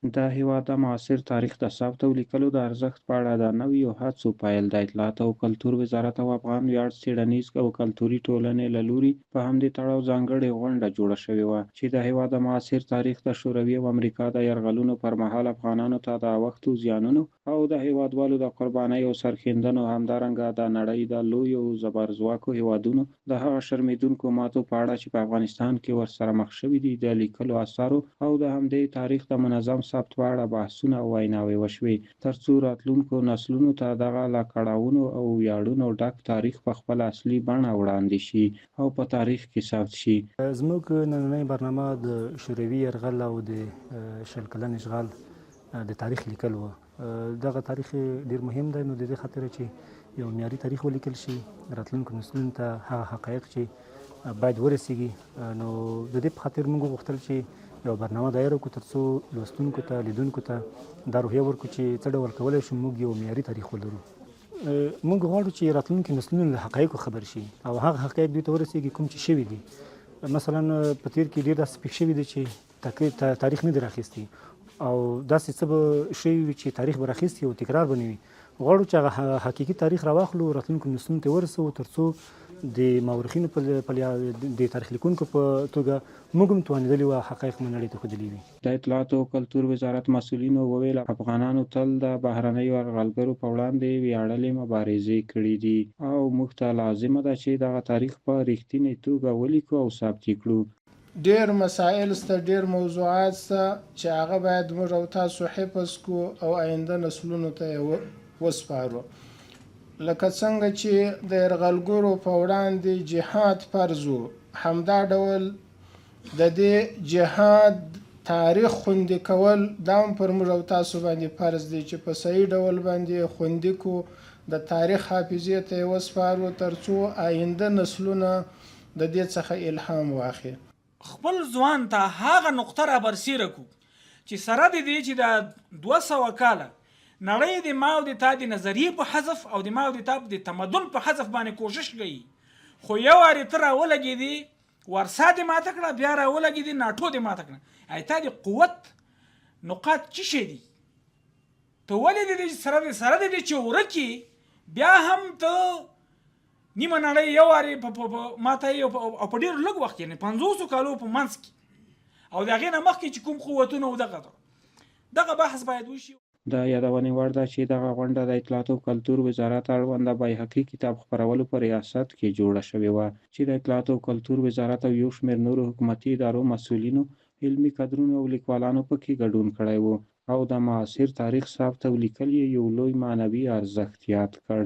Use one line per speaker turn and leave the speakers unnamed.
د هېواد د معاصر تاریخ د ثبت او لیکلو د ارزښت په اړه د نویو هڅو پیل د اطلاعات او کلتور وزارت او افغان ویاړ څېړنیز او کلتوري ټولنې له لوري په همدې تړاو ځانګړې غونډه جوړه شوې وه چې د هېواد د معاصر تاریخ د شوروي او امریکا د یرغلونو پر مهال افغانانو ته د اوښتو زیانونو او د هېوادوالو د قربانۍ او سرښندنو همدارنګه د نړۍ د لویو زبرځواکو هېوادونو د هغه شرمېدونکو ماتو په اړه چې په افغانستان کې ورسره مخ شوي دي د لیکلو اثارو او د همدې تاریخ د منظم ثبت په اړه بحثونه او ویناوې وشوې ترڅو راتلونکو نسلونو ته دغه له کړاوونو او ویاړونو ډک تاریخ په خپله اصلي بڼه وړاندې شي او په تاریخ کې ثبت شي.
زموږ نننۍ برنامه د شوروي یرغل او د شل کلن اشغال د تاریخ لیکل و. دغه تاریخ ډیر مهم دی، نو د دې خاطر چې یو معیاري تاریخ ولیکل شي راتلونکو نسلونو ته هغه حقایق چې باید ورسیږي، نو د دې په خاطر موږ غوښتل چې یو برنامه دایر وکړو ترڅو لوستونکو ته لیدونکو ته دا روحیه ورکړو چې څه ډول کولی شو موږ یو معیاري تاریخ ولرو. موږ غواړو چې راتلونکي نسلونه له حقایقو خبر شي او هغه حقایق دوی ته ورسیږي کوم چې شوي دي. مثلا په تیر کې ډېر داسې پېښ شوي دي چې تاریخ نه دی راخیستی او داسې څه به شوي وي چې تاریخ به راخیستی او تکرار به نه وي. غواړو چې هغه حقیقي تاریخ راواخلو، راتلونکو نسلونو ته ورسوو ترڅو د مورخینو د تاریخ لیکونکو په توګه موږ هم توانېدلي وو حقایق مو نړۍ ته ښودلي وي.
د اطلاعاتو او کلتور وزارت مسؤلینو وویل افغانانو تل د بهرنیو یرغلګرو په وړاندې ویاړلې مبارزې کړې دي او موږ ته لازمه ده چې دغه تاریخ په رښتینې توګه ولیکو او ثبت یې کړو.
ډېر مسایل سته، ډېر موضوعات سته چې هغه باید موږ او تاسو حفظ کړو او آینده نسلونو ته یې وسپارو. لکه څنګه چې د یرغلګرو په وړاندې جهاد فرض و، همدا ډول د دې جهاد تاریخ خوندي کول دا هم پر موږ او تاسو باندې فرض دی چې په صحیح ډول باندې خوندي کو، د تاریخ حافظې ته یې وسپارو ترڅو آینده نسلونه د دې څخه الهام واخلي.
خپل ځوان ته هغه نقطه را برسیره کو چې سره د دې چې د 200 کاله نړۍ د ما او د تا د نظریې په حذف او د ما او د تا د تمدن په حذف باندې کوشش کوي، خو یو وارې ته راولګېدې ورسا دې ماته کړه، بیا راولګېدې ناټو دې ماته کړه. تا د قوت نقاط څه شی دي؟ ته ولې د دې سره د دې چې ورکې بیا هم ته نیمه نړۍ یو وارې ماته یې او په ډېر لږ وخت یعنې 500 کالو په منځ کې او د هغې نه مخکې چې کوم قوتونه و دغه بحث باید وشي.
د یادونې وړ ده چې دغه غونډه د اطلاعاتو او کلتور وزارت اړوند د بیهقي کتاب خپرولو په ریاست کې جوړه شوې وه چې د اطلاعاتو او کلتور وزارت او یو شمېر نورو حکومتي ادارو مسؤلینو، علمي کدرونو او لیکوالانو پکې ګډون کړی و او د معاصر تاریخ ثبت او لیکل یې یو لوی معنوي ارزښت یاد کړ.